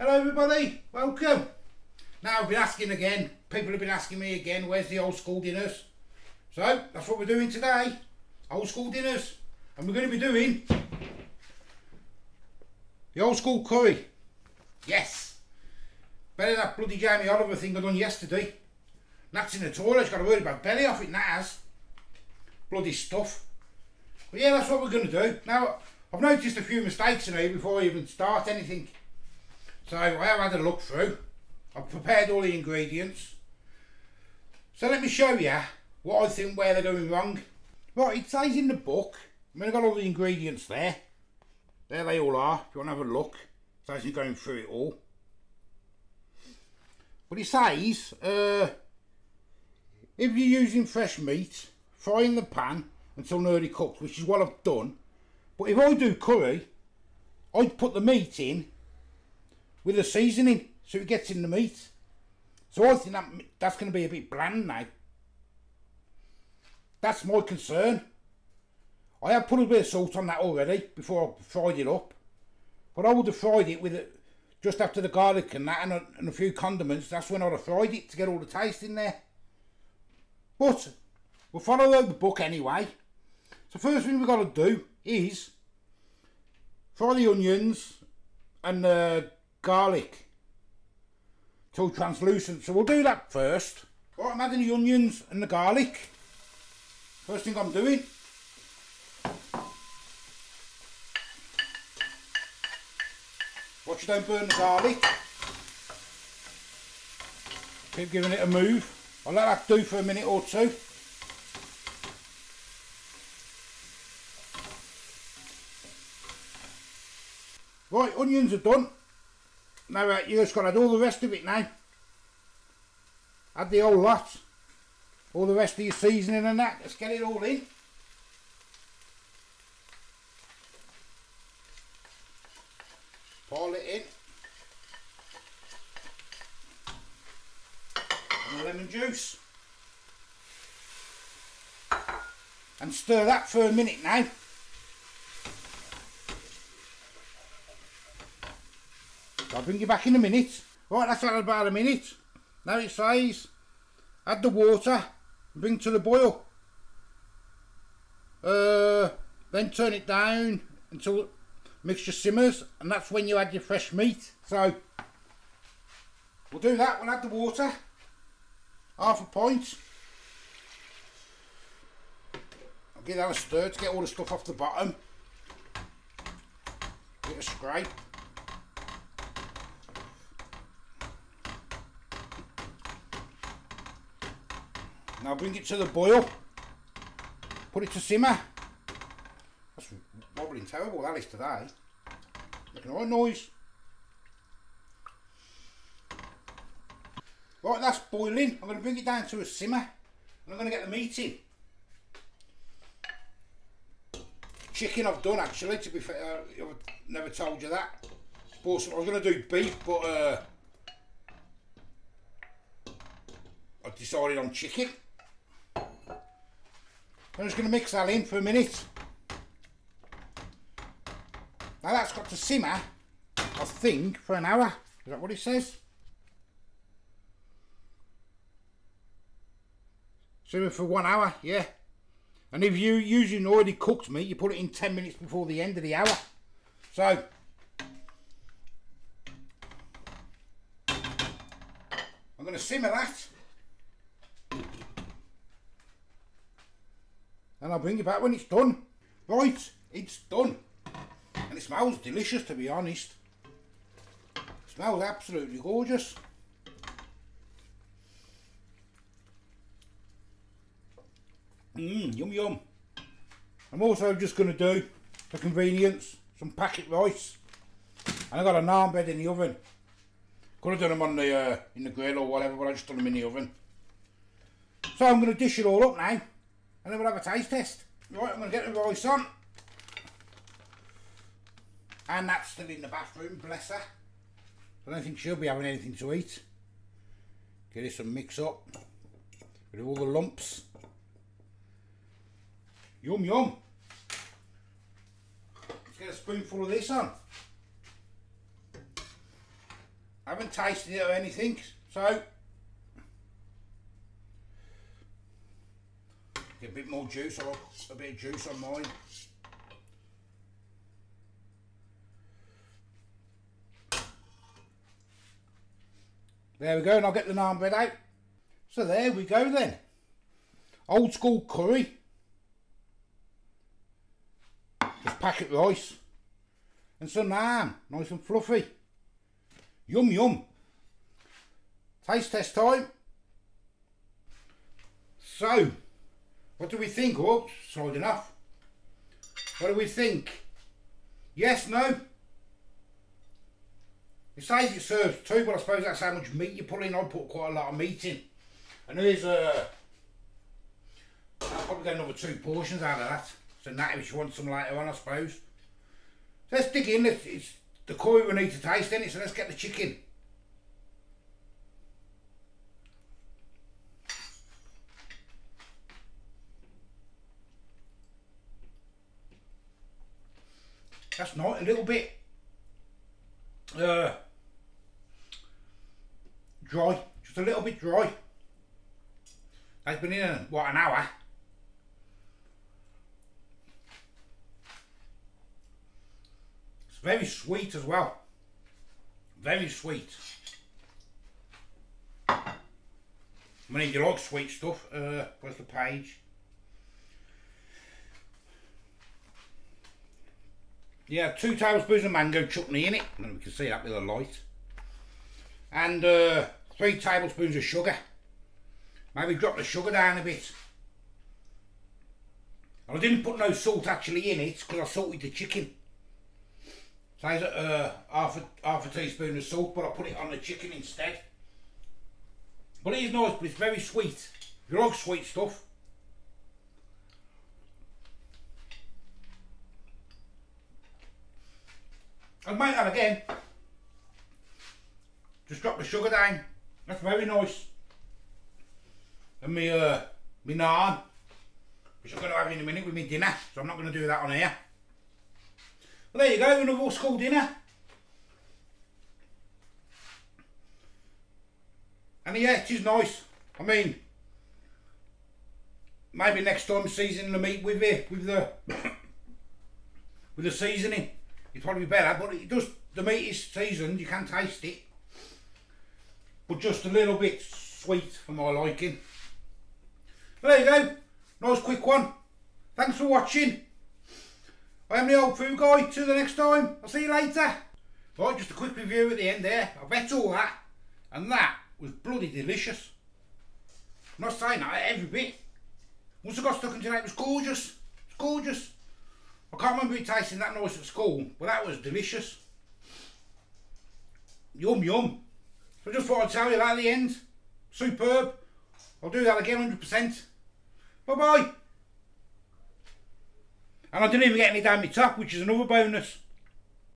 Hello everybody, welcome. Now I've been asking again, people have been asking me again, where's the old school dinners? So that's what we're doing today, old school dinners. And we're going to be doing the old school curry. Yes, better than that bloody Jamie Oliver thing I done yesterday. That's in the toilet, it's got a really bad belly off it, that has. Bloody stuff. But yeah, that's what we're going to do. Now, I've noticed a few mistakes in here before I even start anything. So I have had a look through. I've prepared all the ingredients. So let me show you what I think where they're going wrong. Right, it says in the book, I mean, I've got all the ingredients there. There they all are, if you want to have a look. It says you're going through it all. But it says, if you're using fresh meat, fry in the pan until nearly cooked, which is what I've done. But if I do curry, I'd put the meat in with the seasoning so it gets in the meat. So I think that's going to be a bit bland now. That's my concern. I have put a bit of salt on that already before I fried it up. But I would have fried it with it just after the garlic and that and a few condiments. That's when I'd have fried it to get all the taste in there. But we'll follow the book anyway. So first thing we've got to do is fry the onions and garlic till translucent. So we'll do that first. Right, I'm adding the onions and the garlic. First thing I'm doing. Watch you don't burn the garlic. Keep giving it a move. I'll let that do for a minute or two. Right, onions are done. Now you just got to add all the rest of it now. Add the whole lot. All the rest of your seasoning and that. Let's get it all in. Pile it in. And the lemon juice. And stir that for a minute now. I'll bring you back in a minute. Right, that's had about a minute. Now it says, add the water and bring to the boil. Then turn it down until the mixture simmers, and that's when you add your fresh meat. So, we'll do that, we'll add the water, half a pint. I'll give that a stir to get all the stuff off the bottom. Bit of scrape. Now bring it to the boil, put it to simmer. That's wobbling terrible, that is today. Making all right noise. Right, that's boiling. I'm going to bring it down to a simmer and I'm going to get the meat in. Chicken I've done actually, to be fair, I've never told you that. I was going to do beef, but I decided on chicken. I'm just going to mix that in for a minute. Now that's got to simmer, I think, for an hour. Is that what it says? Simmer for 1 hour, yeah. And if you're using already cooked meat, you put it in 10 minutes before the end of the hour. So, I'm going to simmer that. And I'll bring you back when it's done. Right, it's done. And it smells delicious, to be honest. It smells absolutely gorgeous. Yum yum. I'm also just going to do, for convenience, some packet rice. And I've got a naan bread in the oven. Could have done them on the in the grill or whatever, but I just done them in the oven. So I'm going to dish it all up now. And then we'll have a taste test. Right, I'm going to get the rice on. And that's still in the bathroom, bless her. I don't think she'll be having anything to eat. Get it some mix up. With all the lumps. Yum yum. Let's get a spoonful of this on. I haven't tasted it or anything, so get a bit more juice, or a bit of juice on mine. There we go, and I'll get the naan bread out. So there we go then. Old school curry. Just packet rice. And some naan, nice and fluffy. Yum yum. Taste test time. So, what do we think? Oh, solid enough. What do we think? Yes, no? It says it serves two, but I suppose that's how much meat you put in. I put quite a lot of meat in. And there's I'll probably get another 2 portions out of that. So that if you want some later on, I suppose. So let's dig in. It's the curry we need to taste in it, so let's get the chicken. That's not a little bit dry, just a little bit dry. It's been in what, an hour. It's very sweet as well, very sweet. I mean, you like sweet stuff. Where's the page? Yeah, 2 tablespoons of mango chutney in it, and we can see that with the light. And 3 tablespoons of sugar. Maybe drop the sugar down a bit. And I didn't put no salt actually in it because I salted the chicken. So half a teaspoon of salt, but I put it on the chicken instead. But it is nice, but it's very sweet. If you like sweet stuff. I'll make that again. Just drop the sugar down. That's very nice. And me naan, which I'm going to have in a minute with my dinner, so I'm not going to do that on here. Well, there you go, another old school dinner. And yeah, it is nice. I mean, maybe next time seasoning the meat with the seasoning, it'd probably be better. But it does. The meat is seasoned. You can taste it, but just a little bit sweet for my liking. Well, there you go. Nice quick one. Thanks for watching. I am the Old Food Guy. Till the next time. I'll see you later. Right, just a quick review at the end there. I bet all that, and that was bloody delicious. I'm not saying that every bit. Once I got stuck into that, it was gorgeous. It's gorgeous. I can't remember it tasting that nice at school, but that was delicious. Yum yum. So I just thought I'd tell you that at the end. Superb. I'll do that again 100%. Bye bye. And I didn't even get any down my top, which is another bonus.